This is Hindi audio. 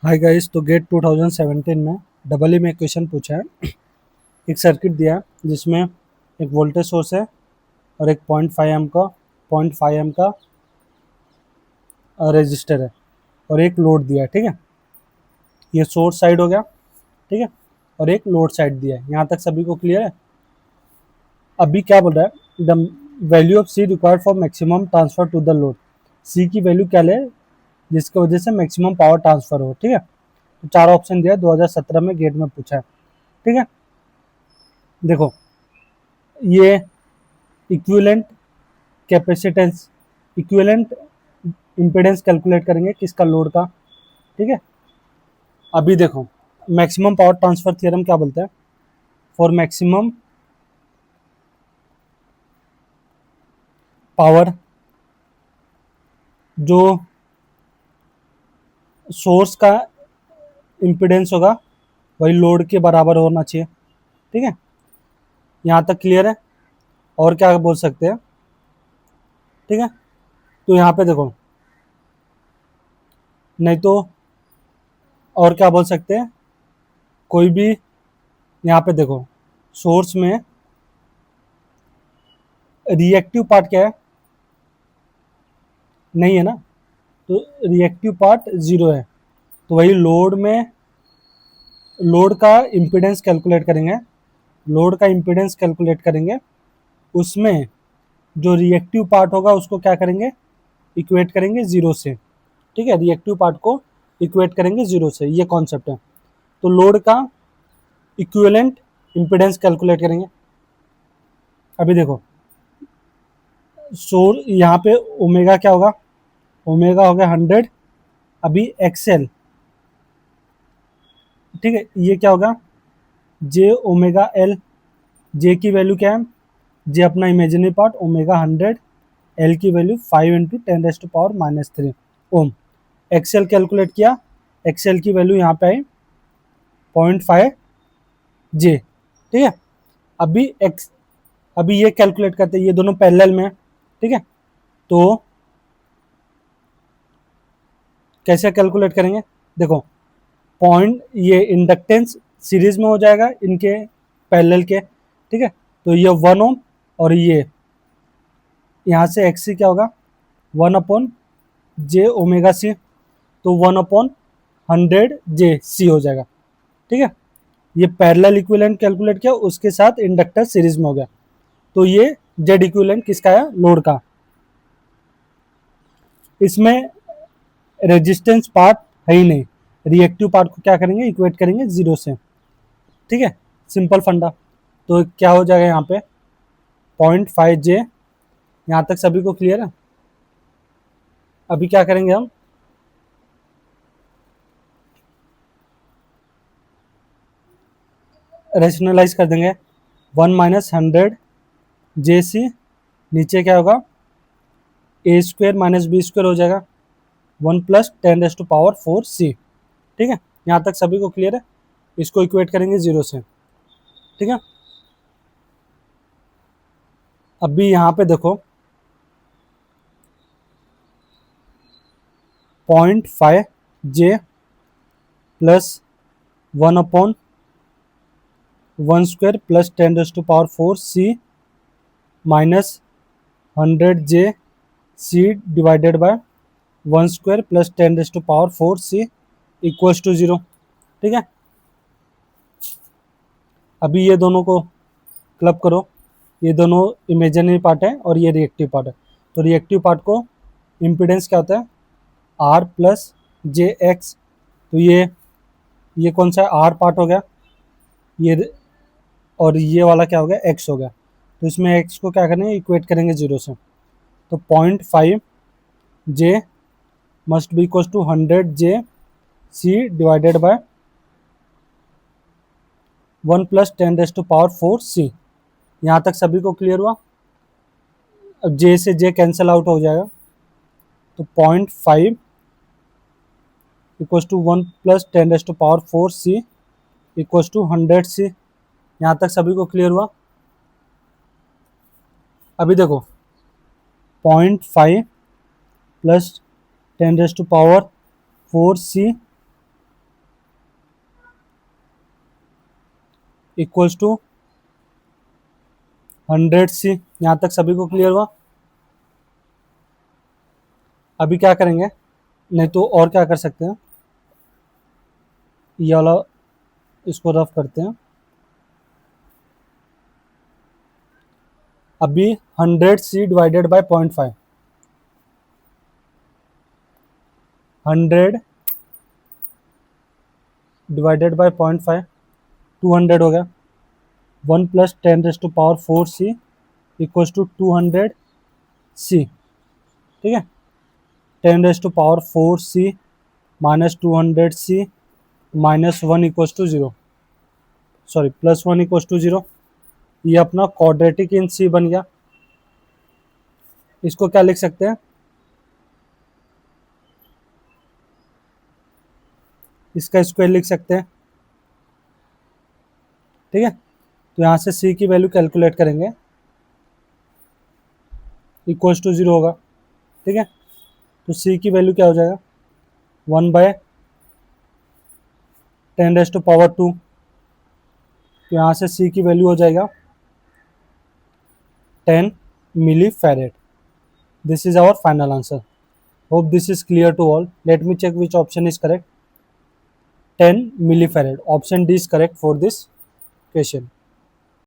हाय गाइस, तो गेट 2017 में डबल ई में क्वेश्चन पूछा है। एक सर्किट दिया है जिसमें एक वोल्टेज सोर्स है और एक 0.5 एम का रेजिस्टर है और एक लोड दिया है। ठीक है, ये सोर्स साइड हो गया। ठीक है, और एक लोड साइड दिया है। यहाँ तक सभी को क्लियर है। अभी क्या बोल रहा है, the value of C required for maximum transfer to the load. C की वैल्यू क्या ले जिसकी वजह से मैक्सिमम पावर ट्रांसफर हो। ठीक है, तो चार ऑप्शन दिया है, 2017 में गेट में पूछा है। ठीक है, देखो ये equivalent capacitance, equivalent impedance calculate करेंगे किसका, लोड का। ठीक है, अभी देखो मैक्सिमम पावर ट्रांसफर थ्योरम क्या बोलता है, फॉर मैक्सिमम पावर जो सोर्स का इम्पीडेंस होगा वही लोड के बराबर होना चाहिए। ठीक है, यहाँ तक क्लियर है। और क्या बोल सकते हैं। ठीक है, तो यहाँ पे देखो, नहीं तो और क्या बोल सकते हैं, कोई भी यहाँ पे देखो सोर्स में रिएक्टिव पार्ट क्या है, नहीं है ना, तो रिएक्टिव पार्ट जीरो है। तो वही लोड में लोड का इम्पीडेंस कैलकुलेट करेंगे, लोड का इम्पीडेंस कैलकुलेट करेंगे, उसमें जो रिएक्टिव पार्ट होगा उसको क्या करेंगे, इक्वेट करेंगे जीरो से। ठीक है, रिएक्टिव पार्ट को इक्वेट करेंगे जीरो से, ये कॉन्सेप्ट है। तो लोड का इक्विवेलेंट इम्पीडेंस कैलकुलेट करेंगे। अभी देखो सोर यहाँ पे ओमेगा क्या होगा, ओमेगा हो गया 100। अभी एक्सएल, ठीक है, ये क्या होगा, जे ओमेगा एल। जे की वैल्यू क्या है, जे अपना इमेजिनरी पार्ट ओमेगा 100, एल की वैल्यू 5 × 10⁻³ ओम। एक्सएल कैलकुलेट किया, एक्सएल की वैल्यू यहाँ पे आई 0.5 जे। ठीक है, अभी एक्स अभी ये कैलकुलेट करते हैं, ये दोनों पैरेलल में है। ठीक है, तो कैसे कैलकुलेट करेंगे, देखो पॉइंट ये इंडक्टेंस सीरीज में हो जाएगा इनके पैरेलल के। ठीक है, तो ये 1 ओम और ये यहाँ से एक्स सी क्या होगा, 1/जे⁻सी। तो 1/100 जे सी हो जाएगा। ठीक है, ये पैरेलल इक्विवेलेंट कैलकुलेट किया, उसके साथ इंडक्टर सीरीज में हो गया। तो ये जेड इक्विवेलेंट किसका है, लोड का। इसमें रेजिस्टेंस पार्ट है ही नहीं, रिएक्टिव पार्ट को क्या करेंगे, इक्वेट करेंगे जीरो से। ठीक है, सिंपल फंडा। तो क्या हो जाएगा यहाँ पे 0.5 जे। यहाँ तक सभी को क्लियर है। अभी क्या करेंगे हम, रेशनलाइज कर देंगे। 1 - 100 जे सी, नीचे क्या होगा, a² - b² हो जाएगा, 1 + 10⁻⁴ ठीक है, यहाँ तक सभी को क्लियर है। इसको इक्वेट करेंगे जीरो से। ठीक है, अभी यहाँ पे देखो 0.5 J plus 1/1² + 10⁻⁴ -100 J C divided by 1² + 10⁻⁴ equals to zero. ठीक है, अभी ये दोनों को क्लब करो, ये दोनों इमेजिनरी पार्ट है और ये रिएक्टिव पार्ट है। तो रिएक्टिव पार्ट को इम्पीडेंस क्या होता है, R + j(x). तो ये कौन सा है, आर पार्ट हो गया, ये और ये वाला क्या हो गया, एक्स हो गया। तो इसमें एक्स को क्या करेंगे, इक्वेट करेंगे जीरो से। तो 0.5 J must be equal to 100 J C divided by 1 + 10⁻⁴ यहाँ तक सभी को क्लियर हुआ। अब जे से जे कैंसिल आउट हो जाएगा, तो 0.5 इक्वल टू 1 + 10⁻⁴ इक्वल टू 100 सी। यहाँ तक सभी को क्लियर हुआ। अभी देखो 0.5 + 10⁻⁴ इक्वल्स टू 100C। यहाँ तक सभी को क्लियर हुआ? अभी क्या करेंगे, नहीं तो और क्या कर सकते हैं, ये वाला इसको रफ करते हैं। अभी 100C divided by 0.5, 100 divided by 0.5 200 हो गया। 1 + 10⁴C इक्वल्स टू 200C। ठीक है, 10⁴C minus 200C minus 1 equals to 0, sorry plus 1 equals to 0। ये अपना क्वाड्रेटिक इन C बन गया। इसको क्या लिख सकते हैं, इसका स्क्वायर लिख सकते हैं। ठीक है, तो यहाँ से C की वैल्यू कैलकुलेट करेंगे, इक्वल्स टू 0 होगा। ठीक है, तो C की वैल्यू क्या हो जाएगा, 1/10⁻²। तो यहाँ से C की वैल्यू हो जाएगा 10 मिली farad. This is our final answer. Hope this is clear to all. Let me check which option is correct. 10 millifarad. Option D is correct for this question.